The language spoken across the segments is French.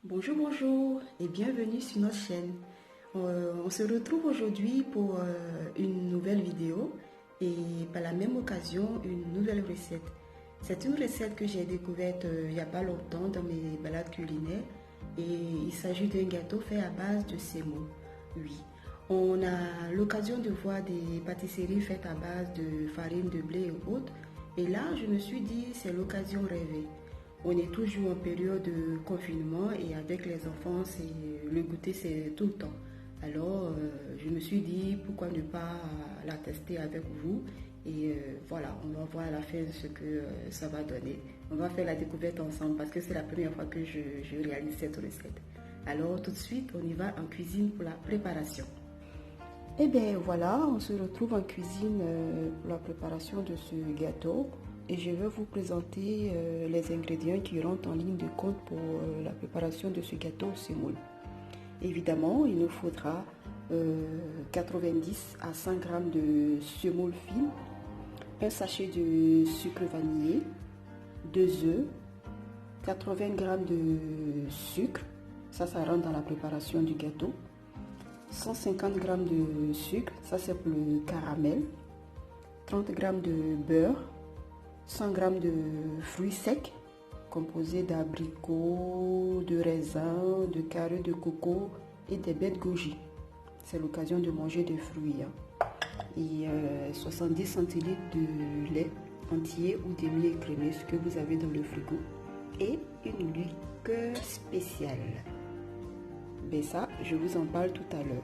Bonjour, bonjour et bienvenue sur notre chaîne. On se retrouve aujourd'hui pour une nouvelle vidéo et par la même occasion une nouvelle recette. C'est une recette que j'ai découverte il n'y a pas longtemps dans mes balades culinaires et il s'agit d'un gâteau fait à base de sémoule. Oui, on a l'occasion de voir des pâtisseries faites à base de farine de blé et autres et là je me suis dit c'est l'occasion rêvée. On est toujours en période de confinement et avec les enfants, le goûter, c'est tout le temps. Alors, je me suis dit, pourquoi ne pas la tester avec vous. Et voilà, on va voir à la fin ce que ça va donner. On va faire la découverte ensemble parce que c'est la première fois que je réalise cette recette. Alors, tout de suite, on y va en cuisine pour la préparation. Et bien voilà, on se retrouve en cuisine pour la préparation de ce gâteau. Et je vais vous présenter les ingrédients qui rentrent en ligne de compte pour la préparation de ce gâteau au semoule. Évidemment, il nous faudra 90 à 100 g de semoule fine, un sachet de sucre vanillé, 2 œufs, 80 g de sucre, ça rentre dans la préparation du gâteau, 150 g de sucre, ça c'est pour le caramel, 30 g de beurre, 100 g de fruits secs composés d'abricots, de raisins, de carrés de coco et des baies de goji. C'est l'occasion de manger des fruits. Et 70 centilitres de lait entier ou demi-écrémé, ce que vous avez dans le frigo. Et une liqueur spéciale. Mais ça, je vous en parle tout à l'heure.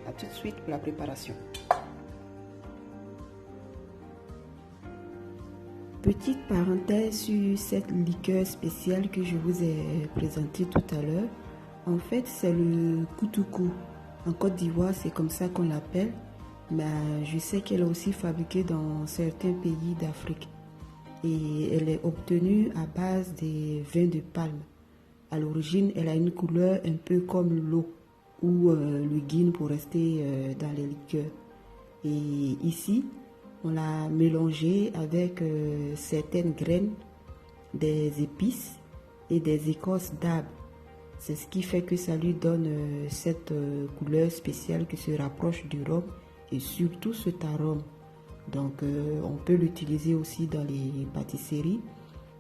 A tout de suite pour la préparation. Petite parenthèse sur cette liqueur spéciale que je vous ai présentée tout à l'heure. En fait, c'est le koutoukou. En Côte d'Ivoire, c'est comme ça qu'on l'appelle. Mais je sais qu'elle est aussi fabriquée dans certains pays d'Afrique. Et elle est obtenue à base des vins de palme. À l'origine, elle a une couleur un peu comme l'eau ou le guin pour rester dans les liqueurs. Et ici, on l'a mélangé avec certaines graines, des épices et des écorces d'arbres. C'est ce qui fait que ça lui donne cette couleur spéciale qui se rapproche du rhum et surtout cet arôme. Donc on peut l'utiliser aussi dans les pâtisseries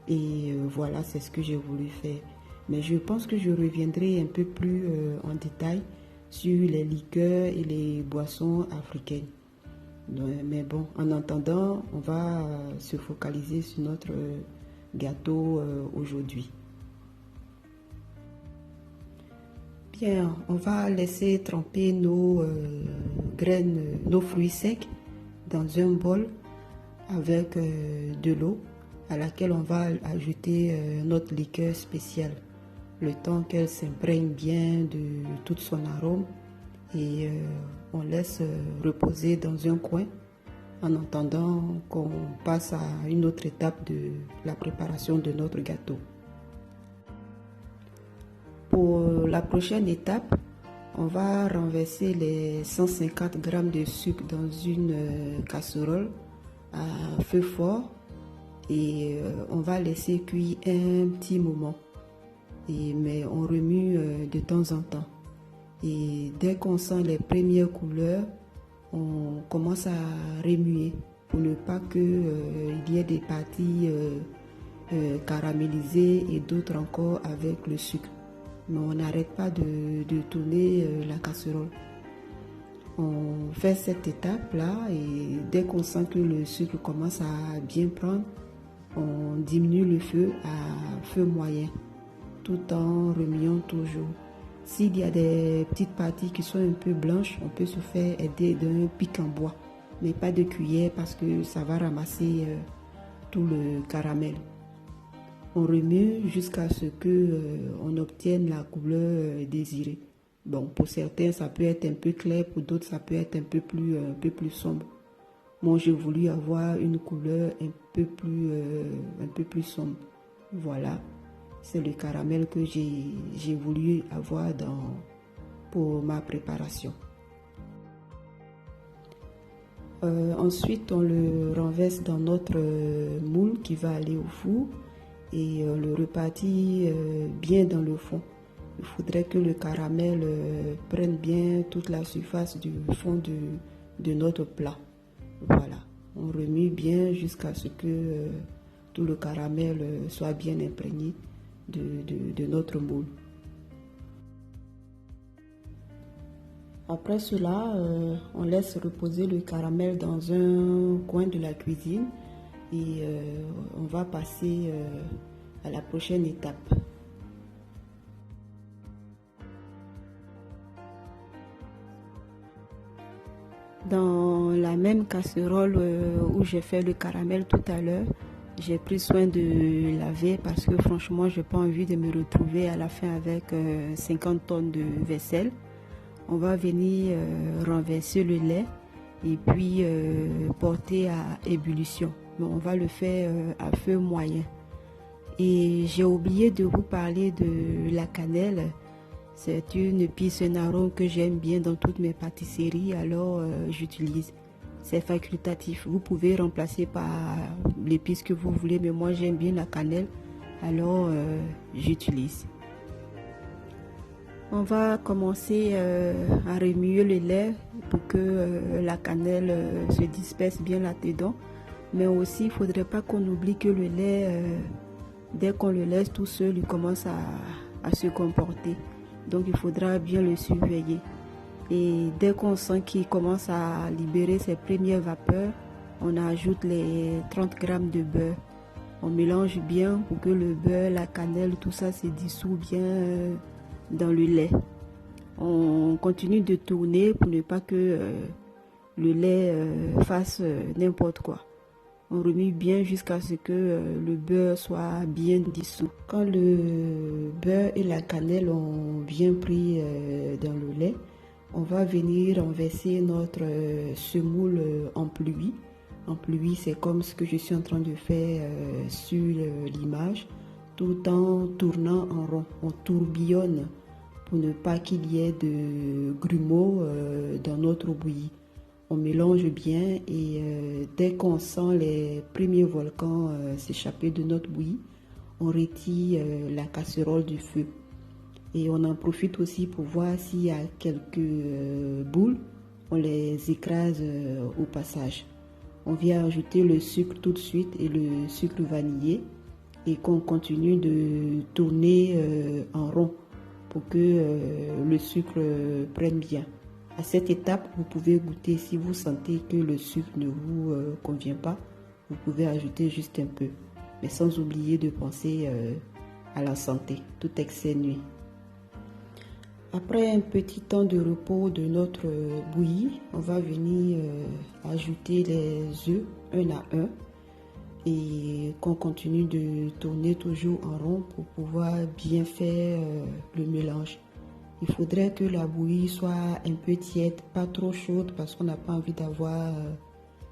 et voilà, c'est ce que j'ai voulu faire. Mais je pense que je reviendrai un peu plus en détail sur les liqueurs et les boissons africaines. Mais bon, en attendant, on va se focaliser sur notre gâteau aujourd'hui. Bien, on va laisser tremper nos graines, nos fruits secs dans un bol avec de l'eau à laquelle on va ajouter notre liqueur spéciale. Le temps qu'elle s'imprègne bien de tout son arôme. Et on laisse reposer dans un coin en attendant qu'on passe à une autre étape de la préparation de notre gâteau. Pour la prochaine étape, on va renverser les 150 g de sucre dans une casserole à feu fort et on va laisser cuire un petit moment. Mais on remue de temps en temps. Et dès qu'on sent les premières couleurs, on commence à remuer pour ne pas qu'il y ait des parties caramélisées et d'autres encore avec le sucre. Mais on n'arrête pas de tourner la casserole. On fait cette étape-là et dès qu'on sent que le sucre commence à bien prendre, on diminue le feu à feu moyen tout en remuant toujours. S'il y a des petites parties qui sont un peu blanches, on peut se faire aider d'un pic en bois, mais pas de cuillère parce que ça va ramasser tout le caramel. On remue jusqu'à ce qu'on obtienne la couleur désirée. Bon, pour certains, ça peut être un peu clair, pour d'autres, ça peut être un peu plus sombre. Moi, j'ai voulu avoir une couleur un peu plus sombre. Voilà. C'est le caramel que j'ai voulu avoir pour ma préparation. Ensuite, on le renverse dans notre moule qui va aller au four et on le repartit bien dans le fond Il faudrait que le caramel prenne bien toute la surface du fond de notre plat. Voilà, on remue bien jusqu'à ce que tout le caramel soit bien imprégné de notre moule. Après cela, on laisse reposer le caramel dans un coin de la cuisine et on va passer à la prochaine étape. Dans la même casserole où j'ai fait le caramel tout à l'heure, j'ai pris soin de laver parce que franchement, je n'ai pas envie de me retrouver à la fin avec 50 tonnes de vaisselle. On va venir renverser le lait et puis porter à ébullition. Mais on va le faire à feu moyen. Et j'ai oublié de vous parler de la cannelle. C'est une épice, un arôme que j'aime bien dans toutes mes pâtisseries, alors j'utilise. C'est facultatif. Vous pouvez remplacer par l'épice que vous voulez, mais moi j'aime bien la cannelle, alors j'utilise. On va commencer à remuer le lait pour que la cannelle se disperse bien là-dedans. Mais aussi, il ne faudrait pas qu'on oublie que le lait, dès qu'on le laisse tout seul, il commence à se comporter. Donc il faudra bien le surveiller. Et dès qu'on sent qu'il commence à libérer ses premières vapeurs, on ajoute les 30 g de beurre. On mélange bien pour que le beurre, la cannelle, tout ça se dissout bien dans le lait. On continue de tourner pour ne pas que le lait fasse n'importe quoi. On remue bien jusqu'à ce que le beurre soit bien dissous. Quand le beurre et la cannelle ont bien pris dans le lait, on va venir renverser notre semoule en pluie. En pluie, c'est comme ce que je suis en train de faire sur l'image, tout en tournant en rond. On tourbillonne pour ne pas qu'il y ait de grumeaux dans notre bouillie. On mélange bien et dès qu'on sent les premiers volcans s'échapper de notre bouillie, on retire la casserole du feu. Et on en profite aussi pour voir s'il y a quelques boules, on les écrase au passage. On vient ajouter le sucre tout de suite et le sucre vanillé et qu'on continue de tourner en rond pour que le sucre prenne bien. À cette étape, vous pouvez goûter. Si vous sentez que le sucre ne vous convient pas, vous pouvez ajouter juste un peu. Mais sans oublier de penser à la santé. Tout excès nuit. Après un petit temps de repos de notre bouillie, on va venir ajouter les œufs un à un et qu'on continue de tourner toujours en rond pour pouvoir bien faire le mélange. Il faudrait que la bouillie soit un peu tiède, pas trop chaude parce qu'on n'a pas envie d'avoir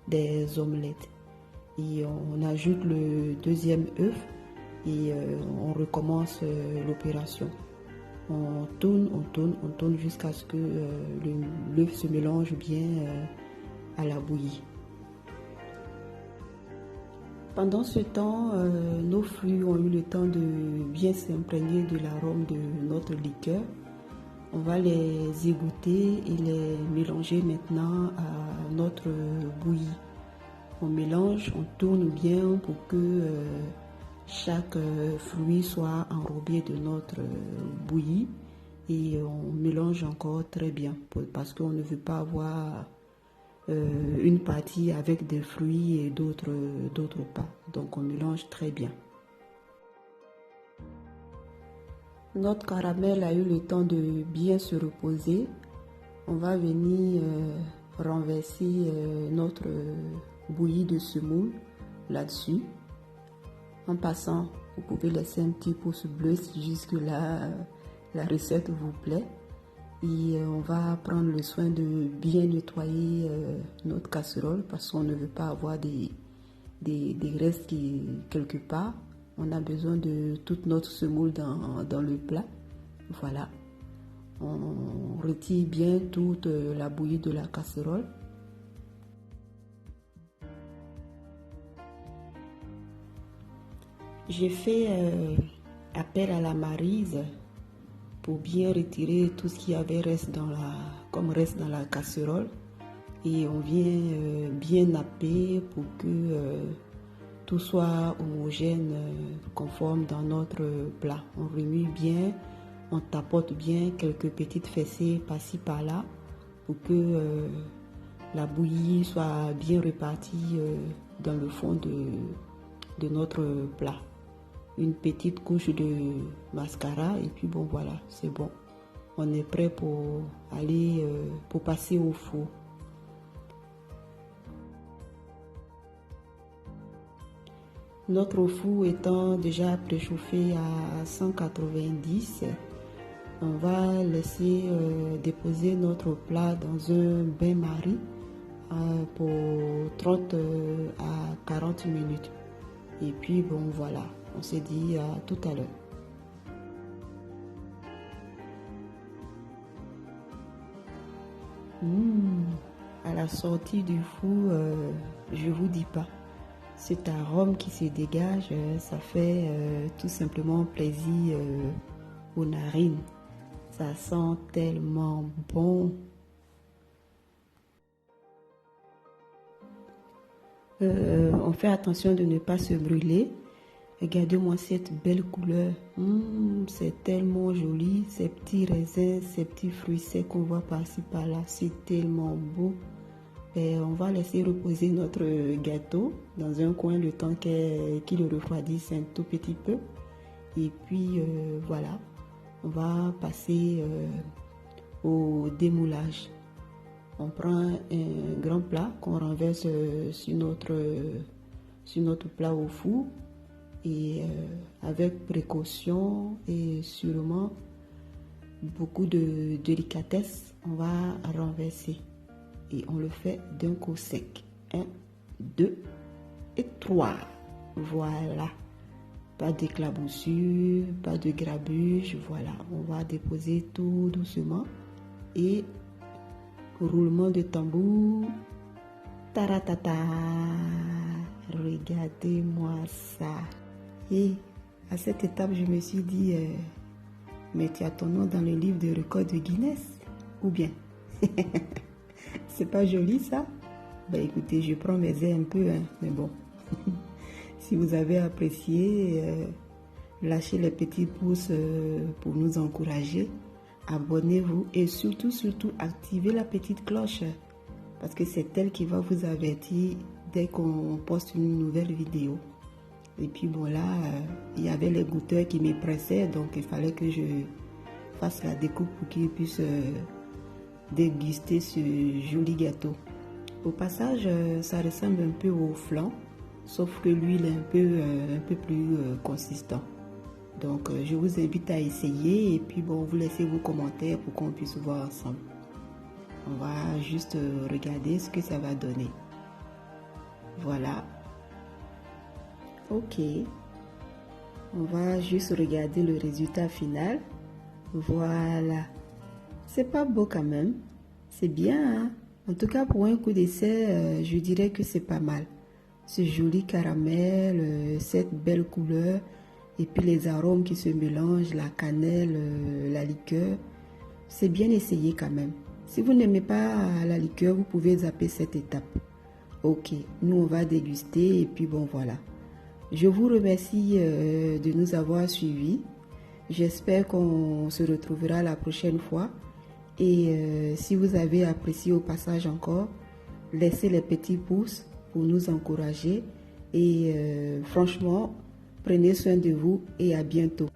des omelettes. Et on ajoute le deuxième œuf et on recommence l'opération. On tourne jusqu'à ce que l'œuf se mélange bien à la bouillie. Pendant ce temps, nos fruits ont eu le temps de bien s'imprégner de l'arôme de notre liqueur. On va les égoutter et les mélanger maintenant à notre bouillie. On mélange, on tourne bien pour que chaque fruit soit enrobé de notre bouillie et on mélange encore très bien parce qu'on ne veut pas avoir une partie avec des fruits et d'autres pas. Donc on mélange très bien. Notre caramel a eu le temps de bien se reposer. On va venir renverser notre bouillie de semoule là-dessus. En passant, vous pouvez laisser un petit pouce bleu si jusque-là la recette vous plaît. Et on va prendre le soin de bien nettoyer notre casserole parce qu'on ne veut pas avoir des restes quelque part. On a besoin de toute notre semoule dans le plat. Voilà. On retire bien toute la bouillie de la casserole. J'ai fait appel à la Maryse pour bien retirer tout ce qui avait comme reste dans la casserole. Et on vient bien napper pour que tout soit homogène, conforme dans notre plat. On remue bien, on tapote bien quelques petites fessées par-ci par-là pour que la bouillie soit bien repartie dans le fond de notre plat. Une petite couche de mascara et puis bon voilà, c'est bon. On est prêt pour passer au four. Notre four étant déjà préchauffé à 190, on va laisser déposer notre plat dans un bain-marie pour 30 à 40 minutes. Et puis bon voilà, on se dit à tout à l'heure. À la sortie du four, je vous dis pas. Cet arôme qui se dégage, ça fait tout simplement plaisir aux narines. Ça sent tellement bon. On fait attention de ne pas se brûler. Regardez-moi cette belle couleur. C'est tellement joli. Ces petits raisins, ces petits fruits secs qu'on voit par-ci par-là. C'est tellement beau. Et on va laisser reposer notre gâteau dans un coin le temps qu'il refroidisse un tout petit peu. Et puis voilà, on va passer au démoulage. On prend un grand plat qu'on renverse sur notre plat au four. Et avec précaution et sûrement beaucoup de délicatesse, on va renverser. Et on le fait d'un coup sec. 1, 2 et 3. Voilà. Pas d'éclaboussure, pas de grabuge. Voilà. On va déposer tout doucement. Et roulement de tambour. Taratata. Regardez-moi ça. Et à cette étape, je me suis dit, mais tu as ton nom dans le livre de records de Guinness? Ou bien? C'est pas joli ça? Ben écoutez, je prends mes ailes un peu, mais bon. Si vous avez apprécié, lâchez les petits pouces pour nous encourager. Abonnez-vous et surtout, activez la petite cloche. Parce que c'est elle qui va vous avertir dès qu'on poste une nouvelle vidéo. Et puis bon là, il y avait les goûteurs qui me pressaient, donc il fallait que je fasse la découpe pour qu'ils puissent déguster ce joli gâteau. Au passage, ça ressemble un peu au flan, sauf que l'huile est un peu plus consistant. Donc je vous invite à essayer et puis bon, vous laissez vos commentaires pour qu'on puisse voir ensemble. On va juste regarder ce que ça va donner. Voilà. Ok. On va juste regarder le résultat final. Voilà. C'est pas beau quand même. C'est bien, hein? En tout cas, pour un coup d'essai, je dirais que c'est pas mal. Ce joli caramel, cette belle couleur, et puis les arômes qui se mélangent, la cannelle, la liqueur. C'est bien essayé quand même. Si vous n'aimez pas la liqueur, vous pouvez zapper cette étape. Ok, nous on va déguster et puis bon voilà. Je vous remercie de nous avoir suivis. J'espère qu'on se retrouvera la prochaine fois. Et si vous avez apprécié au passage encore, laissez les petits pouces pour nous encourager. Et franchement, prenez soin de vous et à bientôt.